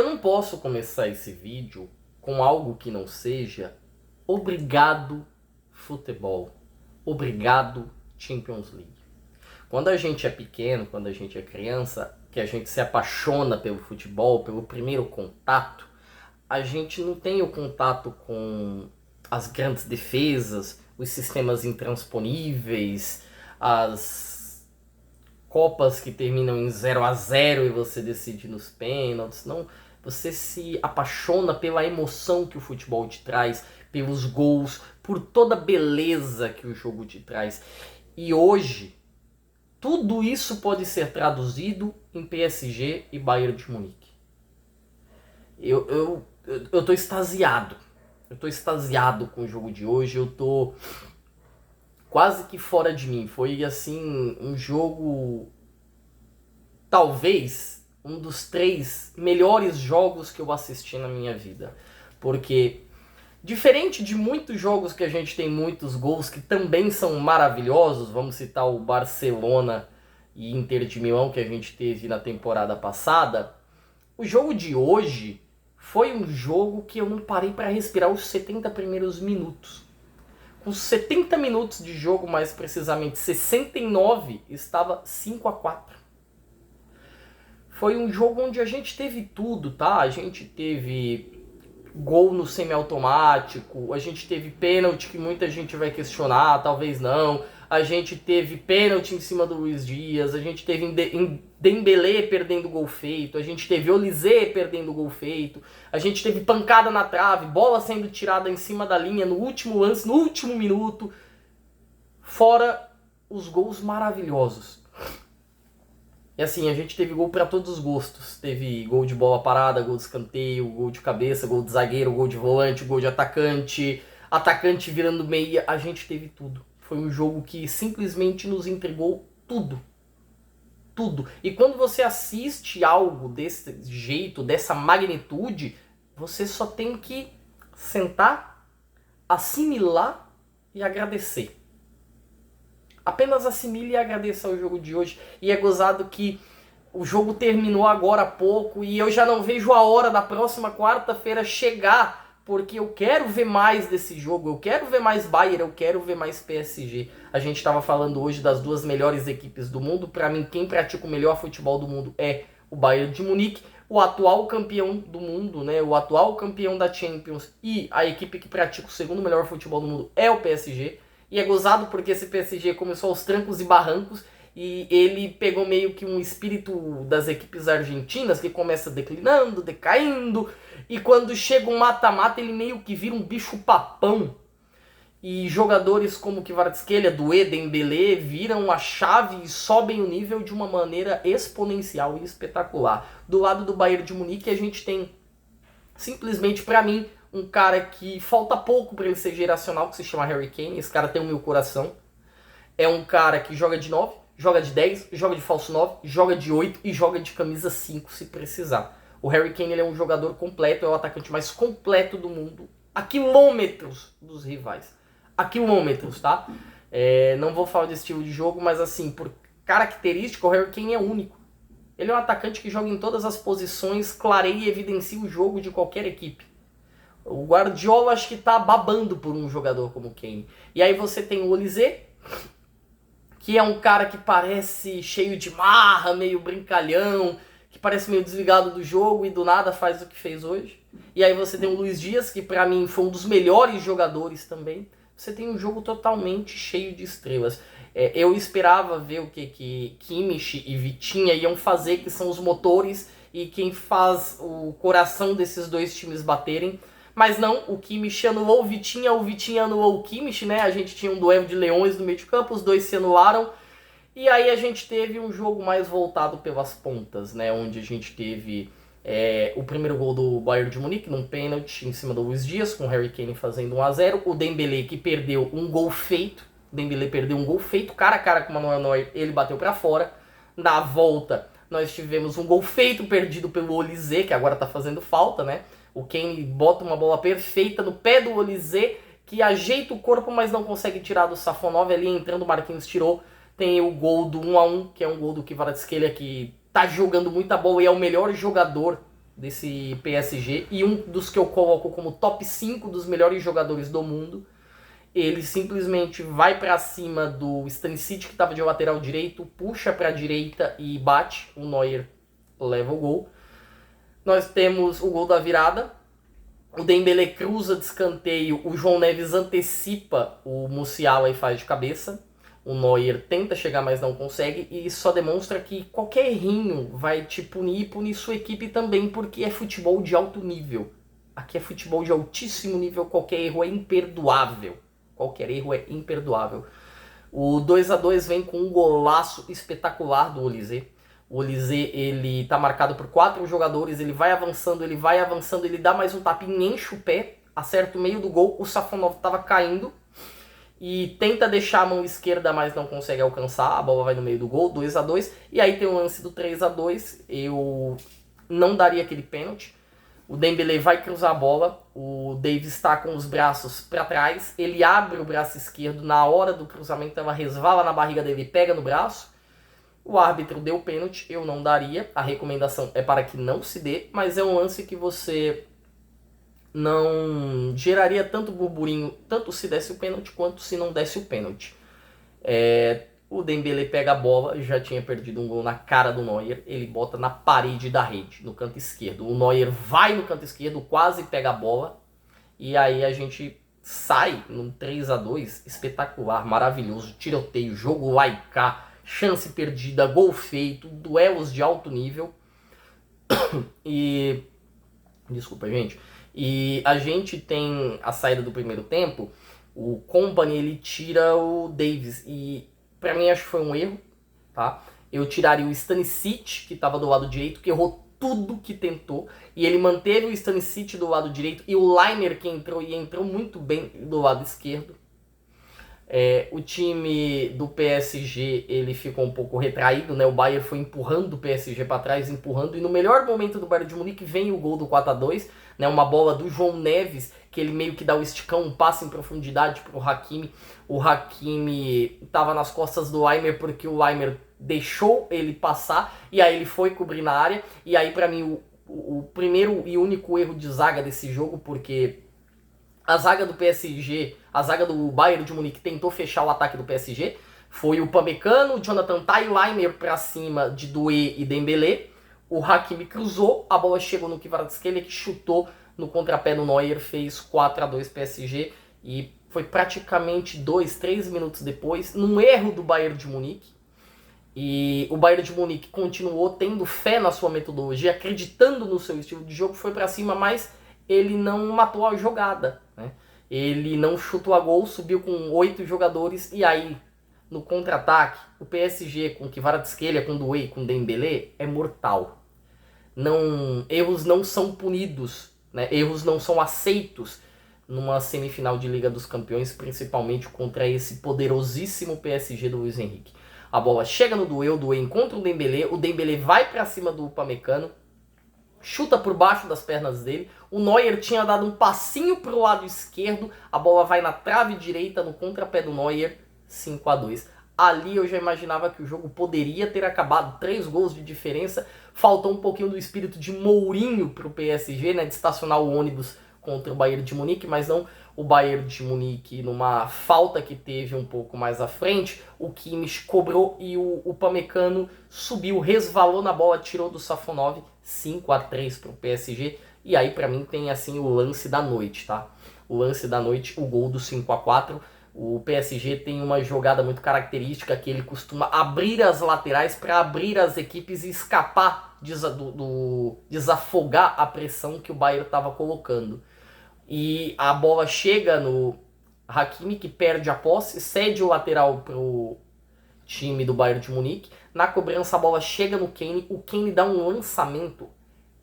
eu não posso começar esse vídeo com algo que não seja obrigado futebol, obrigado Champions League. Quando a gente é pequeno, quando a gente é criança, que a gente se apaixona pelo futebol, pelo primeiro contato, a gente não tem o contato com as grandes defesas, os sistemas intransponíveis, as copas que terminam em 0-0 e você decide nos pênaltis. Não, você se apaixona pela emoção que o futebol te traz, pelos gols, por toda a beleza que o jogo te traz. E hoje, tudo isso pode ser traduzido em PSG e Bayern de Munique. Eu tô extasiado. Eu tô extasiado com o jogo de hoje. Eu tô quase que fora de mim. Foi assim, um jogo, talvez um dos 3 melhores jogos que eu assisti na minha vida. Porque, diferente de muitos jogos que a gente tem muitos gols que também são maravilhosos, vamos citar o Barcelona e Inter de Milão que a gente teve na temporada passada, o jogo de hoje foi um jogo que eu não parei para respirar os 70 primeiros minutos. Com 70 minutos de jogo, mais precisamente 69, estava 5-4. Foi um jogo onde a gente teve tudo, tá? A gente teve gol no semiautomático, a gente teve pênalti que muita gente vai questionar, talvez não. A gente teve pênalti em cima do Luiz Dias, a gente teve Dembélé perdendo gol feito, a gente teve Olise perdendo gol feito, a gente teve pancada na trave, bola sendo tirada em cima da linha no último lance, no último minuto, fora os gols maravilhosos. E assim, a gente teve gol para todos os gostos. Teve gol de bola parada, gol de escanteio, gol de cabeça, gol de zagueiro, gol de volante, gol de atacante, atacante virando meia. A gente teve tudo. Foi um jogo que simplesmente nos entregou tudo. Tudo. E quando você assiste algo desse jeito, dessa magnitude, você só tem que sentar, assimilar e agradecer. Apenas assimile e agradeça ao jogo de hoje. E é gozado que o jogo terminou agora há pouco e eu já não vejo a hora da próxima quarta-feira chegar, porque eu quero ver mais desse jogo, eu quero ver mais Bayern, eu quero ver mais PSG. A gente estava falando hoje das 2 melhores equipes do mundo. Para mim, quem pratica o melhor futebol do mundo é o Bayern de Munique, o atual campeão do mundo, né? O atual campeão da Champions, e a equipe que pratica o segundo melhor futebol do mundo é o PSG. E é gozado porque esse PSG começou aos trancos e barrancos e ele pegou meio que um espírito das equipes argentinas que começa declinando, decaindo, e quando chega um mata-mata ele meio que vira um bicho papão. E jogadores como Kvaratskhelia, Doué, Dembélé viram a chave e sobem o nível de uma maneira exponencial e espetacular. Do lado do Bayern de Munique a gente tem, simplesmente para mim, um cara que falta pouco para ele ser geracional, que se chama Harry Kane. Esse cara tem o meu coração. É um cara que joga de 9, joga de 10, joga de falso 9, joga de 8 e joga de camisa 5 se precisar. O Harry Kane ele é um jogador completo, é o atacante mais completo do mundo, a quilômetros dos rivais. A quilômetros, tá? Não vou falar de estilo de jogo, mas assim, por característica, o Harry Kane é único. Ele é um atacante que joga em todas as posições, clareia e evidencia o jogo de qualquer equipe. O Guardiola acho que tá babando por um jogador como o Kane. E aí você tem o Olise, que é um cara que parece cheio de marra, meio brincalhão, que parece meio desligado do jogo e do nada faz o que fez hoje. E aí você tem o Luiz Dias, que pra mim foi um dos melhores jogadores também. Você tem um jogo totalmente cheio de estrelas. Eu esperava ver o que Kimmich e Vitinha iam fazer, que são os motores e quem faz o coração desses 2 times baterem. Mas não, o Kimmich anulou o Vitinha anulou o Kimmich, né? A gente tinha um duelo de leões no meio de campo, os 2 se anularam. E aí a gente teve um jogo mais voltado pelas pontas, né? Onde a gente teve o primeiro gol do Bayern de Munique, num pênalti em cima do Luiz Dias, com o Harry Kane fazendo 1-0. O Dembélé que perdeu um gol feito. O Dembélé perdeu um gol feito, cara a cara com o Manuel Neuer, ele bateu pra fora. Na volta, nós tivemos um gol feito, perdido pelo Olise, que agora tá fazendo falta, né? O Kane bota uma bola perfeita no pé do Olise, que ajeita o corpo, mas não consegue tirar do Safonov. Ali entrando, o Marquinhos tirou. Tem o gol do 1-1, que é um gol do Kvaratskhelia, que tá jogando muita bola e é o melhor jogador desse PSG e um dos que eu coloco como top 5 dos melhores jogadores do mundo. Ele simplesmente vai pra cima do Stanisic, que estava de lateral direito, puxa pra direita e bate. O Neuer leva o gol. Nós temos o gol da virada. O Dembélé cruza de escanteio. O João Neves antecipa o Musiala e faz de cabeça. O Neuer tenta chegar, mas não consegue. E só demonstra que qualquer errinho vai te punir e punir sua equipe também, porque é futebol de alto nível. Aqui é futebol de altíssimo nível. Qualquer erro é imperdoável. Qualquer erro é imperdoável. O 2-2 vem com um golaço espetacular do Olise. O Olise, ele tá marcado por 4 jogadores, ele vai avançando, ele dá mais um tapinha, enche o pé, acerta o meio do gol, o Safonov tava caindo e tenta deixar a mão esquerda, mas não consegue alcançar, a bola vai no meio do gol, 2-2, e aí tem o lance do 3-2, eu não daria aquele pênalti. O Dembélé vai cruzar a bola, o Davis está com os braços para trás, ele abre o braço esquerdo, na hora do cruzamento ela resvala na barriga dele, pega no braço. O árbitro deu pênalti, eu não daria, a recomendação é para que não se dê, mas é um lance que você não geraria tanto burburinho, tanto se desse o pênalti quanto se não desse o pênalti. O Dembélé pega a bola, já tinha perdido um gol na cara do Neuer, ele bota na parede da rede, no canto esquerdo. O Neuer vai no canto esquerdo, quase pega a bola, e aí a gente sai num 3-2 espetacular, maravilhoso, tiroteio, jogo lá e cá, chance perdida, gol feito, duelos de alto nível. E desculpa, gente. E a gente tem a saída do primeiro tempo, o Kompany, ele tira o Davis, e pra mim acho que foi um erro, tá? Eu tiraria o Stanisic, que estava do lado direito, que errou tudo que tentou, e ele manteve o Stanisic do lado direito, e o Laimer, que entrou, e entrou muito bem do lado esquerdo. O time do PSG, ele ficou um pouco retraído, né? O Bayern foi empurrando o PSG para trás, empurrando, e no melhor momento do Bayern de Munique vem o gol do 4-2, né? Uma bola do João Neves, que ele meio que dá o esticão, um passe em profundidade para o Hakimi. O Hakimi estava nas costas do Laimer porque o Laimer deixou ele passar, e aí ele foi cobrir na área, e aí para mim o primeiro e único erro de zaga desse jogo, porque a zaga do PSG, a zaga do Bayern de Munique tentou fechar o ataque do PSG. Foi o Pamecano, o Jonathan Tah e o Laimer pra cima de Doué e Dembélé. O Hakimi cruzou, a bola chegou no Kvaratskhelia, que chutou no contrapé do Neuer, fez 4-2 PSG. E foi praticamente 2-3 minutos depois, num erro do Bayern de Munique. E o Bayern de Munique continuou tendo fé na sua metodologia, acreditando no seu estilo de jogo, foi pra cima, mas ele não matou a jogada, né? Ele não chutou a gol, subiu com 8 jogadores, e aí, no contra-ataque, o PSG com Kvaratskhelia, com Doué, com Dembélé, é mortal. Erros não são punidos, né? Erros não são aceitos numa semifinal de Liga dos Campeões, principalmente contra esse poderosíssimo PSG do Luiz Henrique. A bola chega no Doué, o Doué encontra o Dembélé vai pra cima do Upamecano, chuta por baixo das pernas dele. O Neuer tinha dado um passinho pro lado esquerdo, a bola vai na trave direita, no contrapé do Neuer, 5-2. Ali eu já imaginava que o jogo poderia ter acabado, 3 gols de diferença. Faltou um pouquinho do espírito de Mourinho pro PSG, né, de estacionar o ônibus contra o Bayern de Munique, mas não. O Bayern de Munique, numa falta que teve um pouco mais à frente, o Kimmich cobrou e o Upamecano subiu, resvalou na bola, tirou do Safonov, 5-3 pro PSG. E aí pra mim tem assim o lance da noite, tá? O lance da noite, o gol do 5-4. O PSG tem uma jogada muito característica, que ele costuma abrir as laterais para abrir as equipes e escapar, desafogar a pressão que o Bayern estava colocando. E a bola chega no Hakimi, que perde a posse, cede o lateral pro time do Bayern de Munique. Na cobrança a bola chega no Kane, o Kane dá um lançamento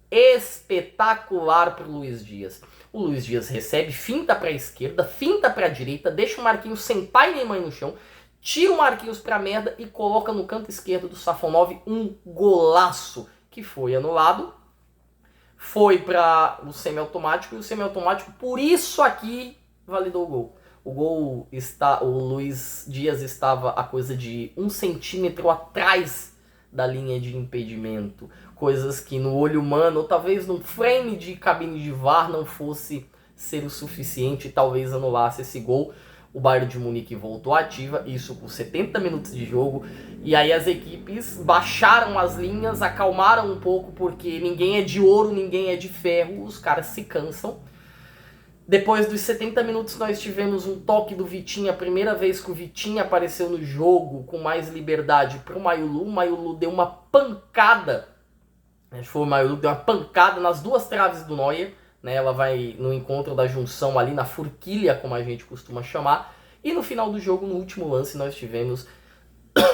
espetacular pro Luiz Dias. O Luiz Dias recebe, finta para a esquerda, finta para a direita, deixa o Marquinhos sem pai nem mãe no chão, tira o Marquinhos pra merda e coloca no canto esquerdo do Safonov um golaço que foi anulado. Foi para o semiautomático, e o semiautomático, por isso aqui, validou o gol. O Luiz Dias estava a coisa de 1 centímetro atrás da linha de impedimento. Coisas que no olho humano, ou talvez num frame de cabine de VAR não fosse ser o suficiente e talvez anulasse esse gol. O Bayern de Munique voltou ativa, isso com 70 minutos de jogo, e aí as equipes baixaram as linhas, acalmaram um pouco, porque ninguém é de ouro, ninguém é de ferro, os caras se cansam. Depois dos 70 minutos nós tivemos um toque do Vitinha, a primeira vez que o Vitinha apareceu no jogo com mais liberdade para o Mayulu deu uma pancada, acho que foi o Mayulu que deu uma pancada nas duas traves do Neuer, né? Ela vai no encontro da junção ali na forquilha, como a gente costuma chamar, e no final do jogo, no último lance, nós tivemos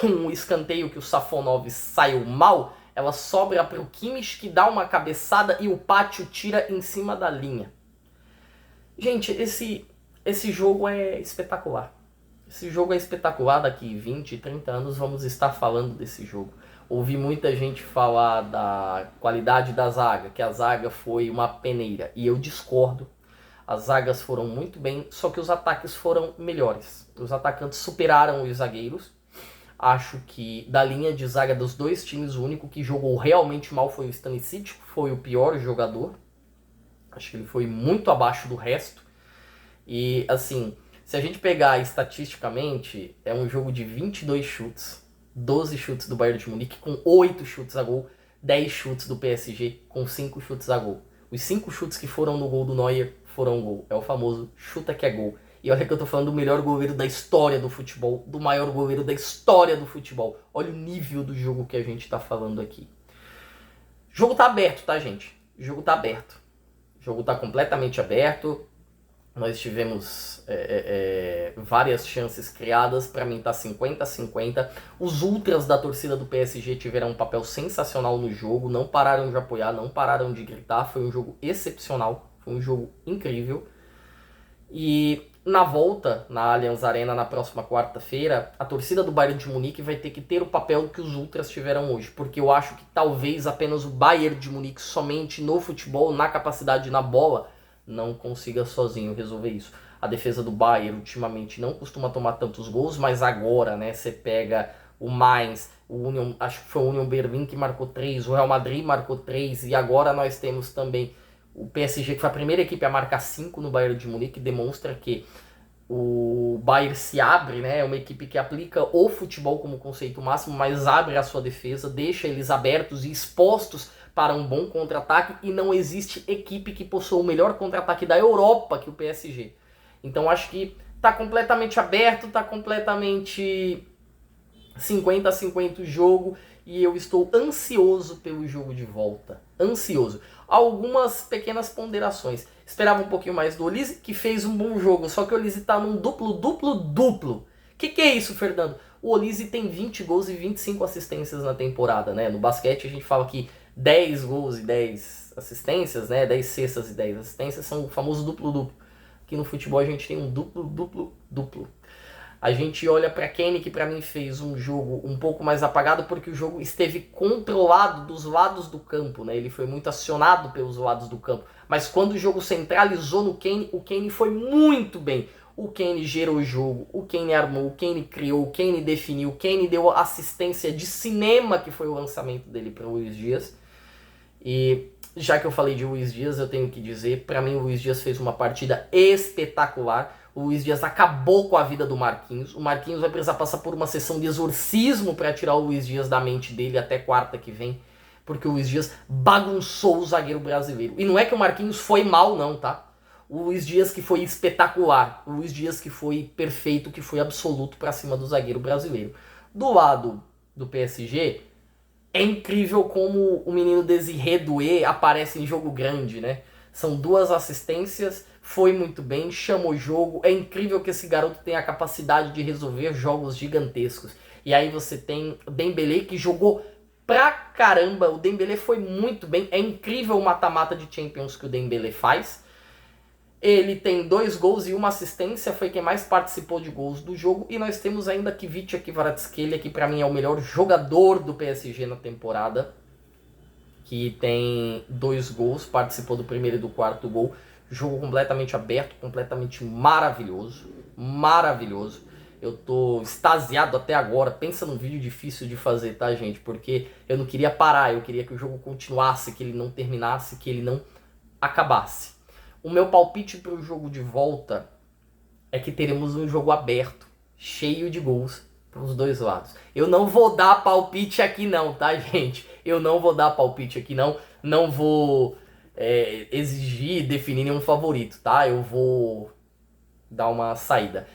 um escanteio que o Safonov saiu mal, ela sobra para o Kimmich, que dá uma cabeçada e o Pátio tira em cima da linha. Gente, esse jogo é espetacular. Esse jogo é espetacular, daqui 20, 30 anos vamos estar falando desse jogo. Ouvi muita gente falar da qualidade da zaga, que a zaga foi uma peneira, e eu discordo. As zagas foram muito bem, só que os ataques foram melhores. Os atacantes superaram os zagueiros. Acho que da linha de zaga dos dois times, o único que jogou realmente mal foi o Stanisic, foi o pior jogador. Acho que ele foi muito abaixo do resto. E, assim, se a gente pegar estatisticamente, é um jogo de 22 chutes. 12 chutes do Bayern de Munique com 8 chutes a gol. 10 chutes do PSG com 5 chutes a gol. Os 5 chutes que foram no gol do Neuer foram gol. É o famoso chuta que é gol. E olha que eu tô falando do melhor goleiro da história do futebol. Do maior goleiro da história do futebol. Olha o nível do jogo que a gente tá falando aqui. O jogo tá aberto, tá, gente? O jogo tá aberto. O jogo está completamente aberto. Nós tivemos várias chances criadas. Para mim está 50-50. Os ultras da torcida do PSG tiveram um papel sensacional no jogo. Não pararam de apoiar, não pararam de gritar. Foi um jogo excepcional. Foi um jogo incrível. E na volta, na Allianz Arena, na próxima quarta-feira, a torcida do Bayern de Munique vai ter que ter o papel que os ultras tiveram hoje. Porque eu acho que talvez apenas o Bayern de Munique, somente no futebol, na capacidade na bola, não consiga sozinho resolver isso. A defesa do Bayern ultimamente não costuma tomar tantos gols, mas agora, né, você pega o Mainz, acho que foi o Union Berlin que marcou 3, o Real Madrid marcou 3, e agora nós temos também o PSG, que foi a primeira equipe a marcar 5 no Bayern de Munique, demonstra que o Bayern se abre, né? É uma equipe que aplica o futebol como conceito máximo, mas abre a sua defesa, deixa eles abertos e expostos para um bom contra-ataque, e não existe equipe que possua o melhor contra-ataque da Europa que o PSG. Então acho que está completamente aberto, está completamente 50-50 o jogo, e eu estou ansioso pelo jogo de volta. Ansioso. Algumas pequenas ponderações. Esperava um pouquinho mais do Olise, que fez um bom jogo, só que o Olise tá num duplo. Que é isso, Fernando? O Olise tem 20 gols e 25 assistências na temporada, né? No basquete a gente fala que 10 gols e 10 assistências, né? 10 cestas e 10 assistências são o famoso duplo. Aqui no futebol a gente tem um duplo. A gente olha para Kane, que para mim fez um jogo um pouco mais apagado, porque o jogo esteve controlado dos lados do campo, né? Ele foi muito acionado pelos lados do campo. Mas quando o jogo centralizou no Kane, o Kane foi muito bem. O Kane gerou o jogo, o Kane armou, o Kane criou, o Kane definiu, o Kane deu assistência de cinema, que foi o lançamento dele para o Luiz Dias. E já que eu falei de Luiz Dias, eu tenho que dizer, para mim o Luiz Dias fez uma partida espetacular. O Luiz Dias acabou com a vida do Marquinhos. O Marquinhos vai precisar passar por uma sessão de exorcismo para tirar o Luiz Dias da mente dele até quarta que vem, porque o Luiz Dias bagunçou o zagueiro brasileiro. E não é que o Marquinhos foi mal não, tá? O Luiz Dias que foi espetacular. O Luiz Dias que foi perfeito, que foi absoluto para cima do zagueiro brasileiro. Do lado do PSG, é incrível como o menino Desiré Doué aparece em jogo grande, né? São 2 assistências, foi muito bem, chamou o jogo. É incrível que esse garoto tenha a capacidade de resolver jogos gigantescos. E aí você tem o Dembélé, que jogou pra caramba. O Dembélé foi muito bem. É incrível o mata-mata de Champions que o Dembélé faz. Ele tem 2 gols e 1 assistência, foi quem mais participou de gols do jogo. E nós temos ainda Kvicha Kvaratskhelia, que pra mim é o melhor jogador do PSG na temporada, que tem 2 gols, participou do primeiro e do quarto gol. Jogo completamente aberto, completamente maravilhoso. Eu tô extasiado até agora. Pensa num vídeo difícil de fazer, tá, gente? Porque eu não queria parar, eu queria que o jogo continuasse, que ele não terminasse, que ele não acabasse. O meu palpite para o jogo de volta é que teremos um jogo aberto, cheio de gols para os dois lados. Eu não vou dar palpite aqui não, tá, gente? Eu não vou dar palpite aqui não. Não vou exigir, definir nenhum favorito, tá? Eu vou dar uma saída.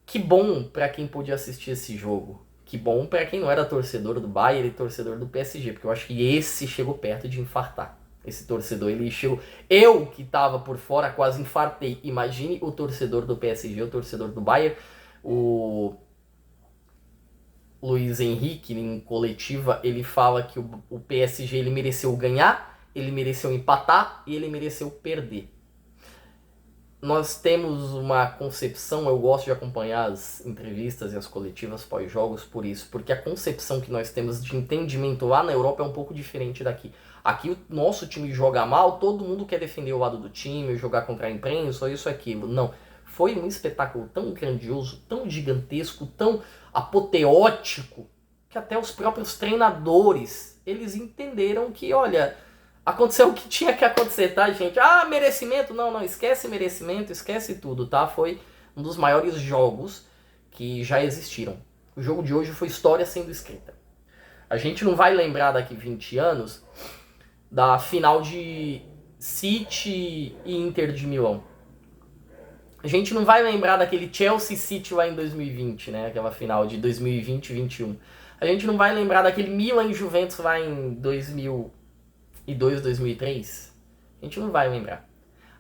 Que bom para quem pôde assistir esse jogo. Que bom para quem não era torcedor do Bayern e torcedor do PSG, porque eu acho que esse chegou perto de infartar. Esse torcedor, ele chegou... Eu, que tava por fora, quase infartei. Imagine o torcedor do PSG, o torcedor do Bayern. O Luiz Henrique, em coletiva, ele fala que o PSG ele mereceu ganhar, ele mereceu empatar e ele mereceu perder. Nós temos uma concepção, eu gosto de acompanhar as entrevistas e as coletivas pós-jogos por isso, porque a concepção que nós temos de entendimento lá na Europa é um pouco diferente daqui. Aqui o nosso time joga mal, todo mundo quer defender o lado do time, jogar contra a imprensa, isso, aquilo. Não, foi um espetáculo tão grandioso, tão gigantesco, tão apoteótico, que até os próprios treinadores, eles entenderam que, olha... Aconteceu o que tinha que acontecer, tá, gente? Ah, merecimento? Não, esquece merecimento, esquece tudo, tá? Foi um dos maiores jogos que já existiram. O jogo de hoje foi história sendo escrita. A gente não vai lembrar daqui 20 anos da final de City e Inter de Milão. A gente não vai lembrar daquele Chelsea City lá em 2020, né? Aquela final de 2020-21. A gente não vai lembrar daquele Milan e Juventus lá em 2002, 2003, a gente não vai lembrar.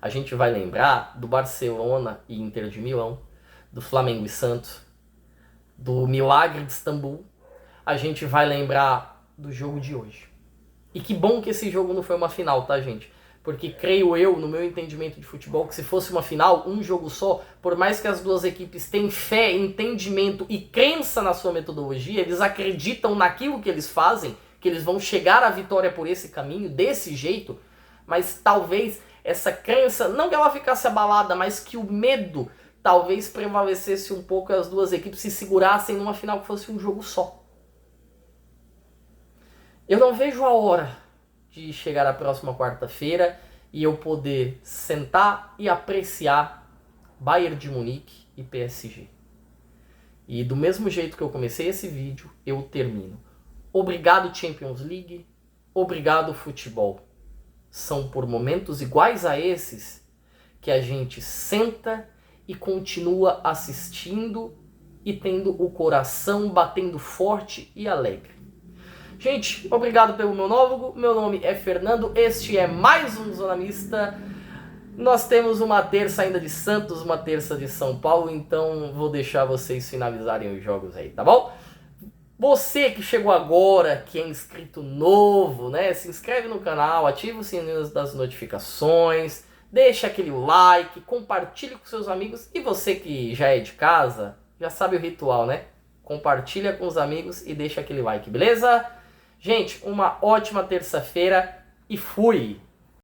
A gente vai lembrar do Barcelona e Inter de Milão, do Flamengo e Santos, do Milagre de Istambul. A gente vai lembrar do jogo de hoje. E que bom que esse jogo não foi uma final, tá, gente? Porque creio eu, no meu entendimento de futebol, que se fosse uma final, um jogo só, por mais que as duas equipes tenham fé, entendimento e crença na sua metodologia, eles acreditam naquilo que eles fazem, que eles vão chegar à vitória por esse caminho, desse jeito, mas talvez essa crença, não que ela ficasse abalada, mas que o medo talvez prevalecesse um pouco e as duas equipes se segurassem numa final que fosse um jogo só. Eu não vejo a hora de chegar a próxima quarta-feira e eu poder sentar e apreciar Bayern de Munique e PSG. E do mesmo jeito que eu comecei esse vídeo, eu termino. Obrigado Champions League, obrigado futebol. São por momentos iguais a esses que a gente senta e continua assistindo e tendo o coração batendo forte e alegre. Gente, obrigado pelo monólogo. Meu nome é Fernando, este é mais um Zona Mista. Nós temos uma terça ainda de Santos, uma terça de São Paulo, então vou deixar vocês finalizarem os jogos aí, tá bom? Você que chegou agora, que é inscrito novo, né? Se inscreve no canal, ativa o sininho das notificações, deixa aquele like, compartilhe com seus amigos. E você que já é de casa, já sabe o ritual, né? Compartilha com os amigos e deixa aquele like, beleza? Gente, uma ótima terça-feira e fui!